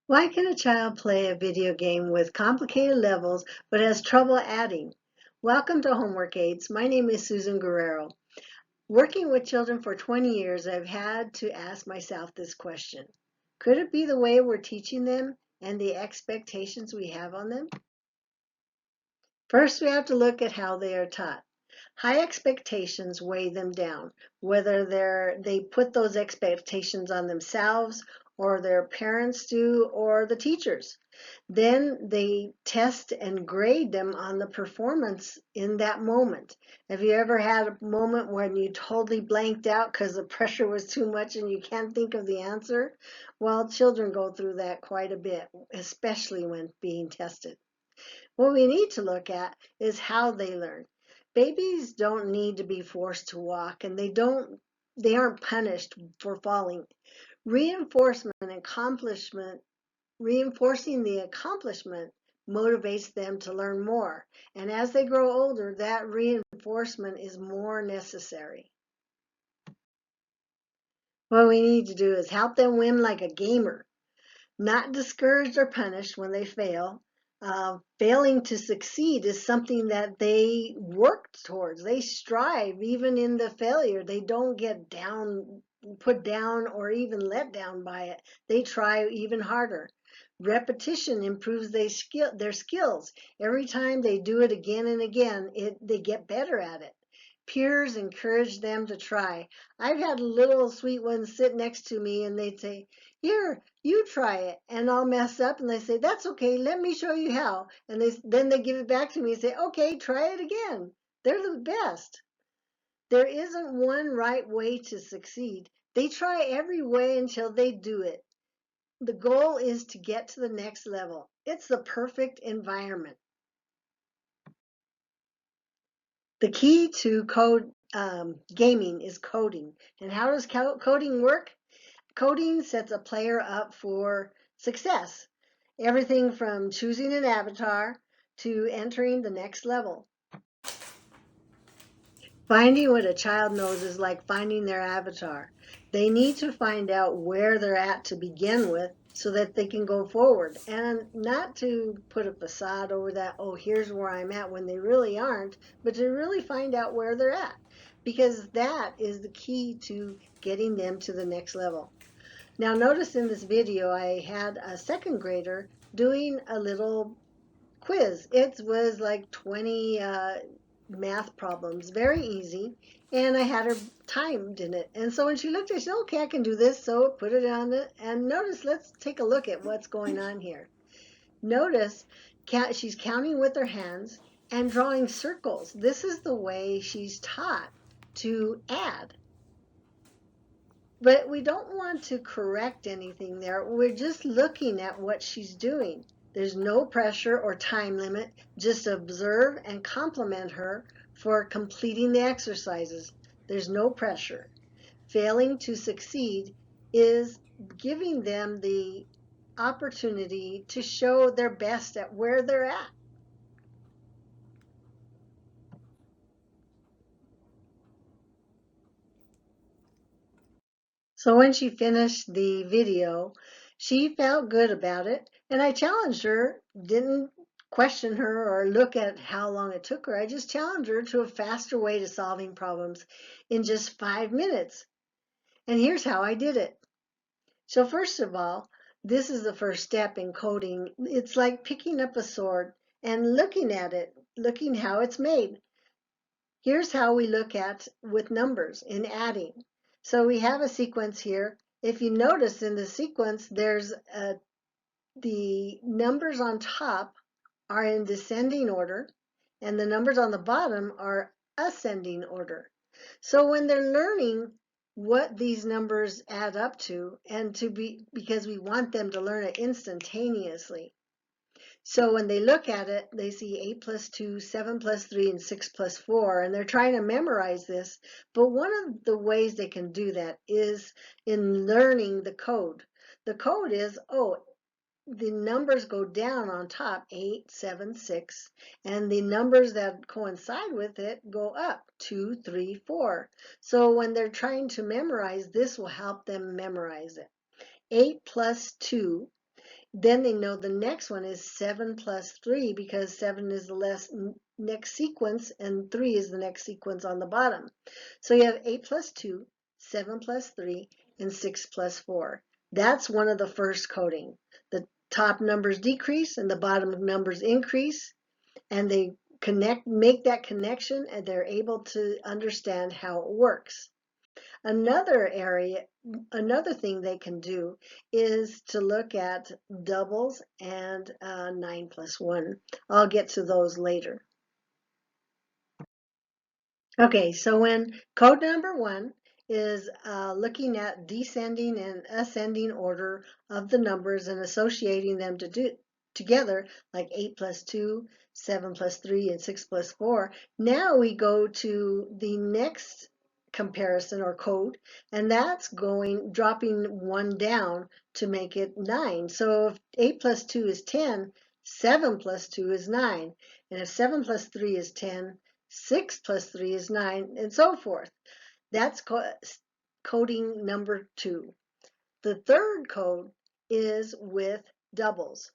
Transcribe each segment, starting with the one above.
Why can a child play a video game with complicated levels but has trouble adding? Welcome to Homework Aids. My name is Susan Guerrero. Working with children for 20 years, I've had to ask myself this question. Could it be the way we're teaching them and the expectations we have on them? First, we have to look at how they are taught. High expectations weigh them down, whether they put those expectations on themselves or their parents do or the teachers. Then they test and grade them on the performance in that moment. Have you ever had a moment when you totally blanked out because the pressure was too much and you can't think of the answer? Well, children go through that quite a bit, especially when being tested. What we need to look at is how they learn. Babies don't need to be forced to walk, and they aren't punished for falling. Reinforcement and accomplishment, Reinforcing the accomplishment motivates them to learn more. And as they grow older, that reinforcement is more necessary. What we need to do is help them win like a gamer, not discouraged or punished when they fail. Failing to succeed is something that they work towards. They strive even in the failure. They don't get down, put down, or even let down by it. They try even harder. Repetition improves their skills. Every time they do it again and again, they get better at it. Peers encourage them to try. I've had little sweet ones sit next to me and they'd say, "Here, you try it," and I'll mess up and they say, "That's okay, let me show you how," and then they give it back to me and say, "Okay, try it again." They're the best. There isn't one right way to succeed. They try every way until they do it. The goal is to get to the next level. It's the perfect environment. The key to gaming is coding. And how does coding work? Coding sets a player up for success. Everything from choosing an avatar to entering the next level. Finding what a child knows is like finding their avatar. They need to find out where they're at to begin with so that they can go forward, and not to put a facade over that, oh, here's where I'm at, when they really aren't, but to really find out where they're at, because that is the key to getting them to the next level. Now notice in this video I had a second grader doing a little quiz. It was like 20 math problems, very easy, and I had her timed in it. And so when she looked at it, she said, "Okay, I can do this," so put it on it. And notice, let's take a look at what's going on here. Notice she's counting with her hands and drawing circles. This is the way she's taught to add. But we don't want to correct anything there. We're just looking at what she's doing. There's no pressure or time limit. Just observe and compliment her for completing the exercises. There's no pressure. Failing to succeed is giving them the opportunity to show their best at where they're at. So when she finished the video, she felt good about it, and I challenged her, didn't question her or look at how long it took her. I just challenged her to a faster way to solving problems in just 5 minutes. And here's how I did it. So first of all, this is the first step in coding. It's like picking up a sword and looking at it, looking how it's made. Here's how we look at with numbers in adding. So we have a sequence here. If you notice in the sequence, there's the numbers on top are in descending order, and the numbers on the bottom are ascending order. So when they're learning what these numbers add up to, and because we want them to learn it instantaneously, so when they look at it, they see 8 plus 2, 7 plus 3, and 6 plus 4, and they're trying to memorize this. But one of the ways they can do that is in learning the code. The code is, oh, the numbers go down on top, 8, 7, 6, and the numbers that coincide with it go up, 2, 3, 4. So when they're trying to memorize, this will help them memorize it. 8 plus 2 Then they know the next one is 7 plus 3 because 7 is the next sequence and 3 is the next sequence on the bottom. So you have 8 plus 2, 7 plus 3, and 6 plus 4. That's one of the first coding. The top numbers decrease and the bottom numbers increase, and they make that connection, and they're able to understand how it works. Another thing they can do is to look at doubles and 9 plus 1. I'll get to those later. Okay, so when code number 1 is looking at descending and ascending order of the numbers and associating them together, like 8 plus 2, 7 plus 3, and 6 plus 4, now we go to the next comparison or code, and that's dropping 1 down to make it 9. So if 8 plus 2 is 10, 7 plus 2 is 9. And if 7 plus 3 is 10, 6 plus 3 is 9, and so forth. That's coding number 2. The third code is with doubles.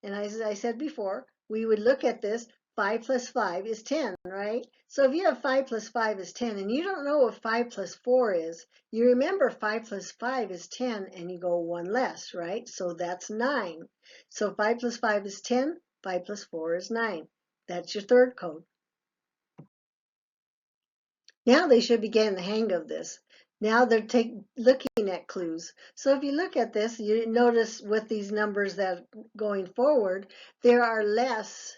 And as I said before, we would look at this. 5 plus 5 is 10, right? So if you have 5 plus 5 is 10, and you don't know what 5 plus 4 is, you remember 5 plus 5 is 10, and you go one less, right? So that's 9. So 5 plus 5 is 10, 5 plus 4 is 9. That's your third code. Now they should be getting the hang of this. Now they're looking at clues. So if you look at this, you notice with these numbers that going forward, there are less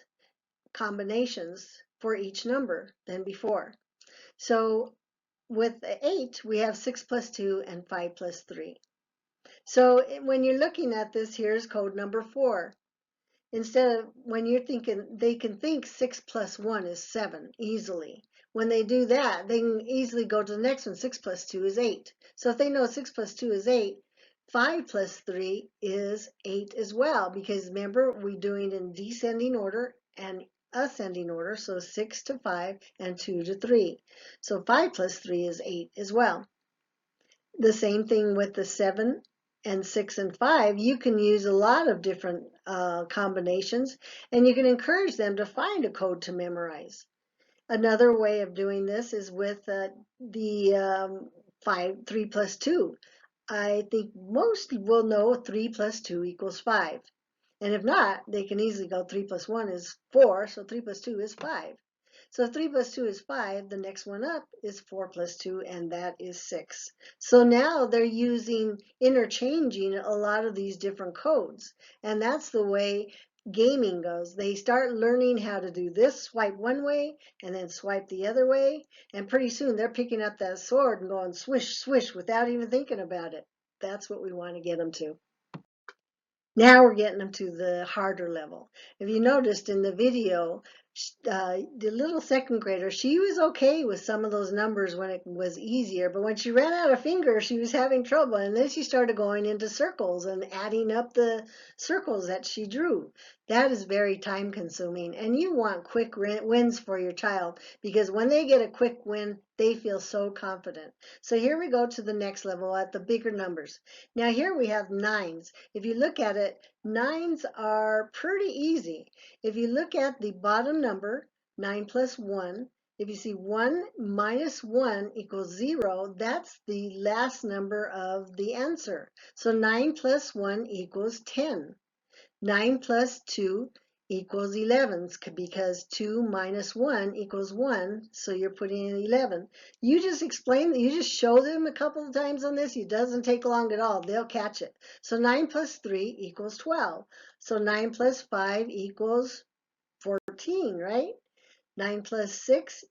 combinations for each number than before. So with 8, we have 6 plus 2 and 5 plus 3. So when you're looking at this, here's code number 4. Instead of when you're thinking, they can think 6 plus 1 is 7 easily. When they do that, they can easily go to the next one. 6 plus 2 is 8. So if they know 6 plus 2 is 8, 5 plus 3 is 8 as well, because remember, we're doing in descending order and ascending order, so 6 to 5 and 2 to 3. So 5 plus 3 is 8 as well. The same thing with the 7 and 6 and 5. You can use a lot of different combinations, and you can encourage them to find a code to memorize. Another way of doing this is with the 3 plus 2. I think most will know 3 plus 2 equals 5. And if not, they can easily go 3 plus 1 is 4, so 3 plus 2 is 5. So 3 plus 2 is 5, the next one up is 4 plus 2, and that is 6. So now they're interchanging a lot of these different codes, and that's the way gaming goes. They start learning how to do this, swipe one way, and then swipe the other way, and pretty soon they're picking up that sword and going swish, swish without even thinking about it. That's what we want to get them to. Now we're getting them to the harder level. If you noticed in the video, the little second grader, she was okay with some of those numbers when it was easier, but when she ran out of fingers, she was having trouble, and then she started going into circles and adding up the circles that she drew. That is very time consuming, and you want quick wins for your child, because when they get a quick win, they feel so confident. So here we go to the next level at the bigger numbers. Now here we have nines. If you look at it, nines are pretty easy. If you look at the bottom number, 9 plus 1, if you see 1 minus 1 equals 0, that's the last number of the answer. So 9 plus 1 equals 10. 9 plus 2 equals 11 because 2 minus 1 equals 1, so you're putting in 11. You just show them a couple of times on this. It doesn't take long at all. They'll catch it. So 9 plus 3 equals 12. So 9 plus 5 equals 14, right? 9 plus 6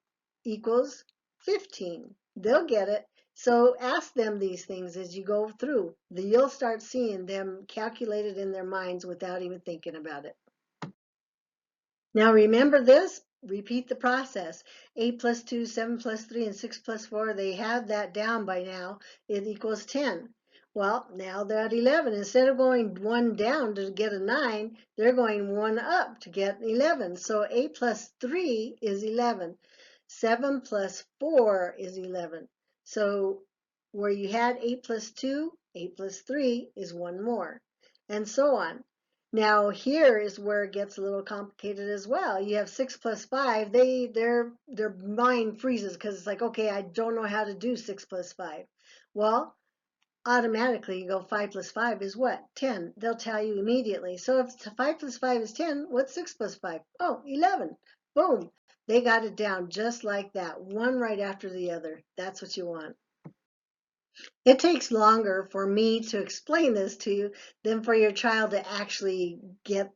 equals 15. They'll get it. So ask them these things as you go through. You'll start seeing them calculated in their minds without even thinking about it. Now remember this, repeat the process. 8 plus 2, 7 plus 3, and 6 plus 4, they have that down by now. It equals 10. Well, now they're at 11. Instead of going 1 down to get a 9, they're going 1 up to get 11. So 8 plus 3 is 11. 7 plus 4 is 11. So where you had 8 plus 2, 8 plus 3 is 1 more. and so on. Now here is where it gets a little complicated as well. You have 6 plus 5, their mind freezes because it's like, okay, I don't know how to do 6 plus 5. Well, automatically you go 5 plus 5 is what? 10. They'll tell you immediately. So if 5 plus 5 is 10, what's 6 plus 5? Oh, 11. Boom. They got it down just like that, one right after the other. That's what you want. It takes longer for me to explain this to you than for your child to actually get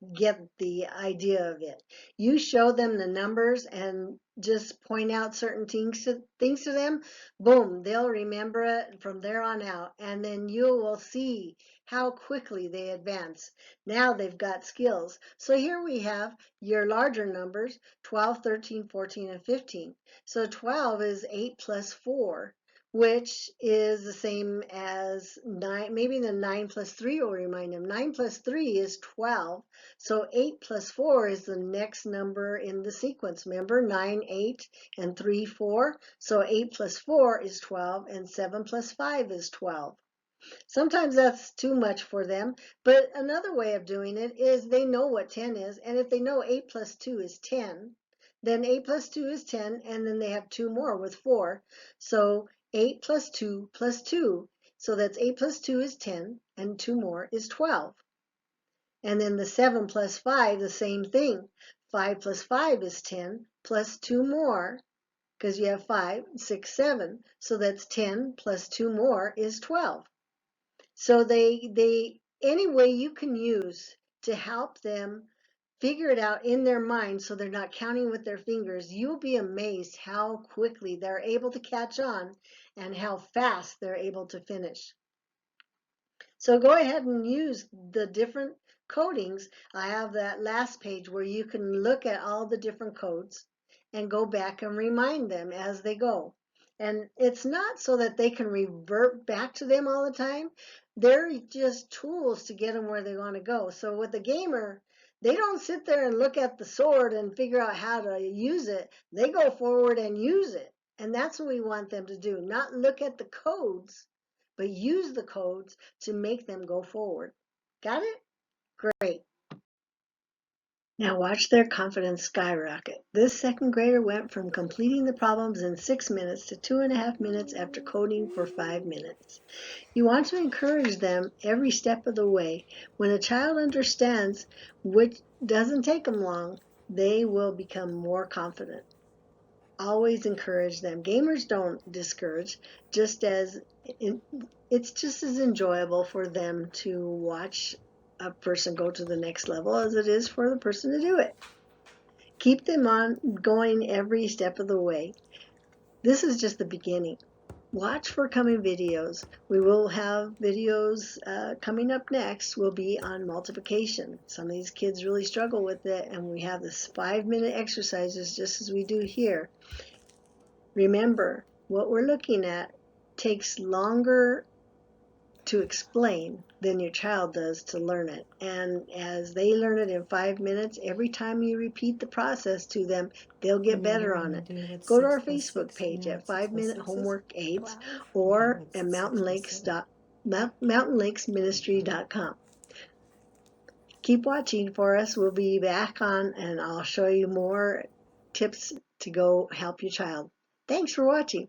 the idea of it. You show them the numbers and just point out certain things to them, boom, they'll remember it from there on out, and then you will see how quickly they advance. Now they've got skills. So here we have your larger numbers, 12, 13, 14, and 15. So 12 is 8 plus 4, which is the same as 9. Maybe the 9 plus 3 will remind them. 9 plus 3 is 12. So 8 plus 4 is the next number in the sequence. Remember, 9, 8, and 3, 4. So 8 plus 4 is 12, and 7 plus 5 is 12. Sometimes that's too much for them, but another way of doing it is they know what 10 is, and if they know 8 plus 2 is 10, then 8 plus 2 is 10, and then they have 2 more with 4. So 8 plus 2 plus 2. So that's 8 plus 2 is 10, and 2 more is 12. And then the 7 plus 5, the same thing. 5 plus 5 is 10, plus 2 more, because you have 5, 6, 7. So that's 10 plus 2 more is 12. So any way you can use to help them figure it out in their mind so they're not counting with their fingers, you'll be amazed how quickly they're able to catch on and how fast they're able to finish. So go ahead and use the different codings. I have that last page where you can look at all the different codes and go back and remind them as they go. And it's not so that they can revert back to them all the time. They're just tools to get them where they want to go. So with a gamer, they don't sit there and look at the sword and figure out how to use it. They go forward and use it. And that's what we want them to do, not look at the codes, but use the codes to make them go forward. Got it? Great. Now watch their confidence skyrocket. This second grader went from completing the problems in 6 minutes to 2.5 minutes after coding for 5 minutes. You want to encourage them every step of the way. When a child understands, which doesn't take them long, they will become more confident. Always encourage them. Gamers don't discourage, it's just as enjoyable for them to watch a person go to the next level as it is for the person to do it. Keep them on going every step of the way. This is just the beginning. Watch for coming videos. We will have videos coming up next will be on multiplication. Some of these kids really struggle with it, and we have this 5-minute exercises just as we do here. Remember, what we're looking at takes longer to explain than your child does to learn it. And as they learn it in 5 minutes, every time you repeat the process to them, they'll get better on it. Go to our Facebook page at 5-Minute Homework Aids or at mountainlakesministry.com. Keep watching for us. We'll be back on, and I'll show you more tips to go help your child. Thanks for watching.